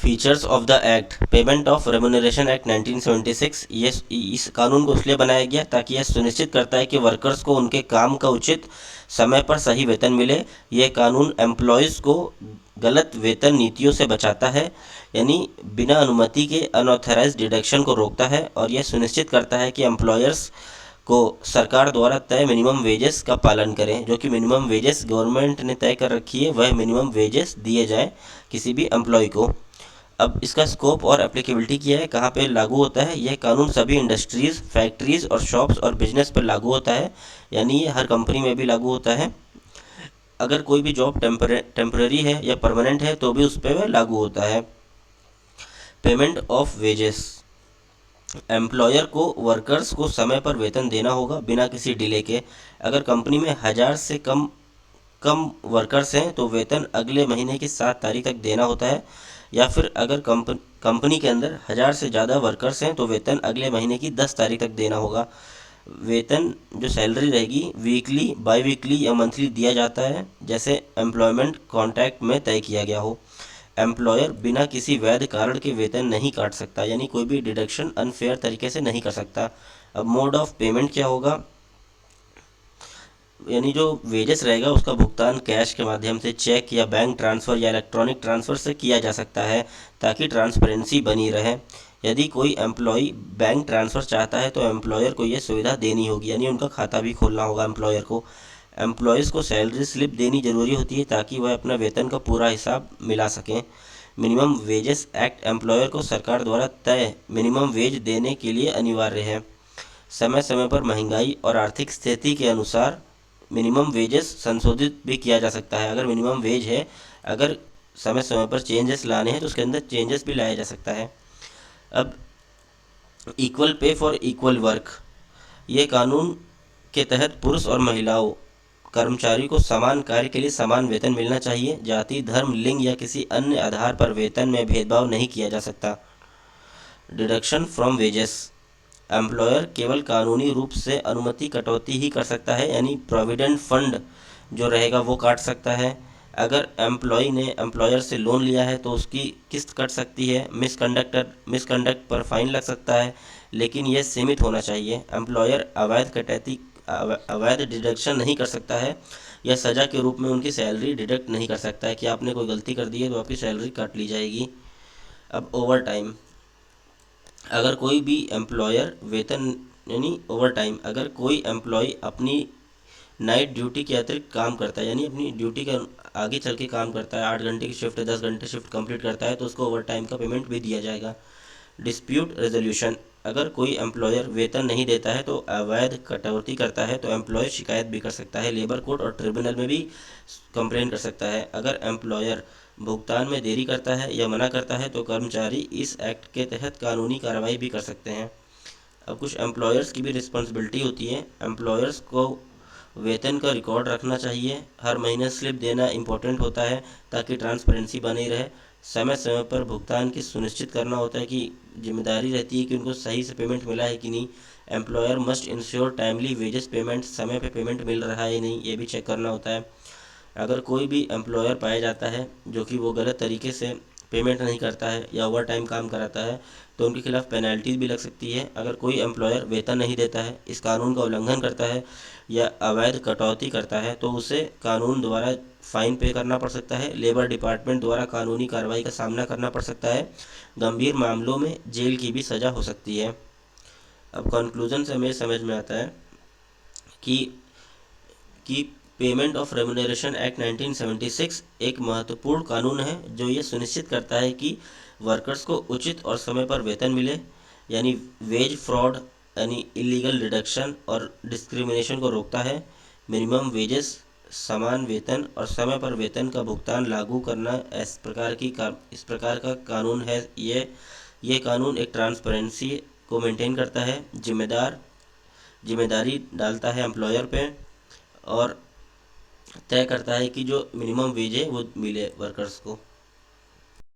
Features of the act payment of remuneration act 1976। ये इस कानून को इसलिए बनाया गया ताकि यह सुनिश्चित करता है कि वर्कर्स को उनके काम का उचित समय पर सही वेतन मिले। यह कानून एम्प्लॉयज़ को गलत वेतन नीतियों से बचाता है, यानी बिना अनुमति के अनऑथराइज डिडक्शन को रोकता है, और यह सुनिश्चित करता है कि एम्प्लॉयर्स को सरकार द्वारा तय मिनिमम वेजेस का पालन करें। जो कि मिनिमम वेजेस गवर्नमेंट ने तय कर रखी है, वह मिनिमम वेजेस दिए जाएं किसी भी एम्प्लॉय को। अब इसका स्कोप और एप्लीकेबिलिटी क्या है, कहाँ पे लागू होता है? यह कानून सभी इंडस्ट्रीज़, फैक्ट्रीज़ और शॉप्स और बिजनेस पर लागू होता है, यानी ये हर कंपनी में भी लागू होता है। अगर कोई भी जॉब टेम्पररी है या परमानेंट है तो भी उस पर वह लागू होता है। पेमेंट ऑफ वेजेस, एम्प्लॉयर को वर्कर्स को समय पर वेतन देना होगा बिना किसी डिले के। अगर कंपनी में 1000 से कम वर्कर्स हैं तो वेतन अगले महीने की 7 तारीख तक देना होता है, या फिर अगर कंपनी के अंदर 1000 से ज़्यादा वर्कर्स हैं तो वेतन अगले महीने की 10 तारीख तक देना होगा। वेतन जो सैलरी रहेगी वीकली, बाई वीकली या मंथली दिया जाता है, जैसे एम्प्लॉयमेंट कॉन्ट्रैक्ट में तय किया गया हो। एम्प्लॉयर बिना किसी वैध कारण के वेतन नहीं काट सकता, यानी कोई भी डिडक्शन अनफेयर तरीके से नहीं कर सकता। अब मोड ऑफ पेमेंट क्या होगा, यानी जो वेजेस रहेगा उसका भुगतान कैश के माध्यम से, चेक या बैंक ट्रांसफ़र या इलेक्ट्रॉनिक ट्रांसफ़र से किया जा सकता है ताकि ट्रांसपेरेंसी बनी रहे। यदि कोई एम्प्लॉय बैंक ट्रांसफ़र चाहता है तो एम्प्लॉयर को ये सुविधा देनी होगी, यानी उनका खाता भी खोलना होगा एम्प्लॉयर को। एम्प्लॉयज़ को सैलरी स्लिप देनी ज़रूरी होती है ताकि वह अपना वेतन का पूरा हिसाब मिला सकें। मिनिमम वेजेस एक्ट एम्प्लॉयर को सरकार द्वारा तय मिनिमम वेज देने के लिए अनिवार्य है। समय समय पर महंगाई और आर्थिक स्थिति के अनुसार मिनिमम वेजेस संशोधित भी किया जा सकता है। अगर मिनिमम वेज है, अगर समय समय पर चेंजेस लाने हैं तो उसके अंदर चेंजेस भी लाया जा सकता है। अब equal pay for equal work, ये कानून के तहत पुरुष और महिलाओं कर्मचारी को समान कार्य के लिए समान वेतन मिलना चाहिए। जाति, धर्म, लिंग या किसी अन्य आधार पर वेतन में भेदभाव नहीं किया जा सकता। डिडक्शन फ्रॉम वेजेस, एम्प्लॉयर केवल कानूनी रूप से अनुमति कटौती ही कर सकता है, यानी प्रोविडेंट फंड जो रहेगा वो काट सकता है। अगर एम्प्लॉय ने एम्प्लॉयर से लोन लिया है तो उसकी किस्त कट सकती है। मिसकंडक्ट पर फाइन लग सकता है, लेकिन यह सीमित होना चाहिए। एम्प्लॉयर अवैध डिडक्शन नहीं कर सकता है, या सज़ा के रूप में उनकी सैलरी डिडक्ट नहीं कर सकता है कि आपने कोई गलती कर दी है तो आपकी सैलरी काट ली जाएगी। अब ओवर टाइम, अगर कोई भी एम्प्लॉयर वेतन, यानी ओवर टाइम, अगर कोई एम्प्लॉय अपनी नाइट ड्यूटी के अतिरिक्त काम करता है, यानी अपनी ड्यूटी का आगे चल के काम करता है, 8 घंटे की शिफ्ट, 10 घंटे शिफ्ट कंप्लीट करता है तो उसको ओवर टाइम का पेमेंट भी दिया जाएगा। डिस्प्यूट रेजोल्यूशन, अगर कोई एम्प्लॉयर वेतन नहीं देता है तो अवैध कटौती करता है तो एम्प्लॉय शिकायत भी कर सकता है, लेबर कोर्ट और ट्रिब्यूनल में भी कंप्लेन कर सकता है। अगर एम्प्लॉयर भुगतान में देरी करता है या मना करता है तो कर्मचारी इस एक्ट के तहत कानूनी कार्रवाई भी कर सकते हैं। अब कुछ एम्प्लॉयर्स की भी रिस्पॉन्सिबिलिटी होती है। एम्प्लॉयर्स को वेतन का रिकॉर्ड रखना चाहिए, हर महीने स्लिप देना इम्पोर्टेंट होता है ताकि ट्रांसपेरेंसी बनी रहे। समय समय पर भुगतान की सुनिश्चित करना होता है, कि जिम्मेदारी रहती है कि उनको सही से पेमेंट मिला है कि नहीं। Employer must ensure timely wages payment, समय पे पेमेंट मिल रहा है या नहीं ये भी चेक करना होता है। अगर कोई भी एम्प्लॉयर पाया जाता है जो कि वो गलत तरीके से पेमेंट नहीं करता है या ओवर टाइम काम कराता है तो उनके खिलाफ़ पेनल्टीज भी लग सकती है। अगर कोई एम्प्लॉयर वेतन नहीं देता है, इस कानून का उल्लंघन करता है या अवैध कटौती करता है तो उसे कानून द्वारा फाइन पे करना पड़ सकता है, लेबर डिपार्टमेंट द्वारा कानूनी कार्रवाई का सामना करना पड़ सकता है, गंभीर मामलों में जेल की भी सज़ा हो सकती है। अब कंक्लूजन से हमें समझ में आता है कि कि पेमेंट ऑफ रेम्यूनरेशन एक्ट 1976 एक महत्वपूर्ण कानून है जो ये सुनिश्चित करता है कि वर्कर्स को उचित और समय पर वेतन मिले, यानी वेज फ्रॉड यानी इलीगल डिडक्शन और डिस्क्रिमिनेशन को रोकता है। मिनिमम वेजेस, समान वेतन और समय पर वेतन का भुगतान लागू करना इस प्रकार का कानून है। ये कानून एक ट्रांसपेरेंसी को मेंटेन करता है, जिम्मेदारी डालता है एम्प्लॉयर पे, और तय करता है कि जो मिनिमम वेज है वो मिले वर्कर्स को।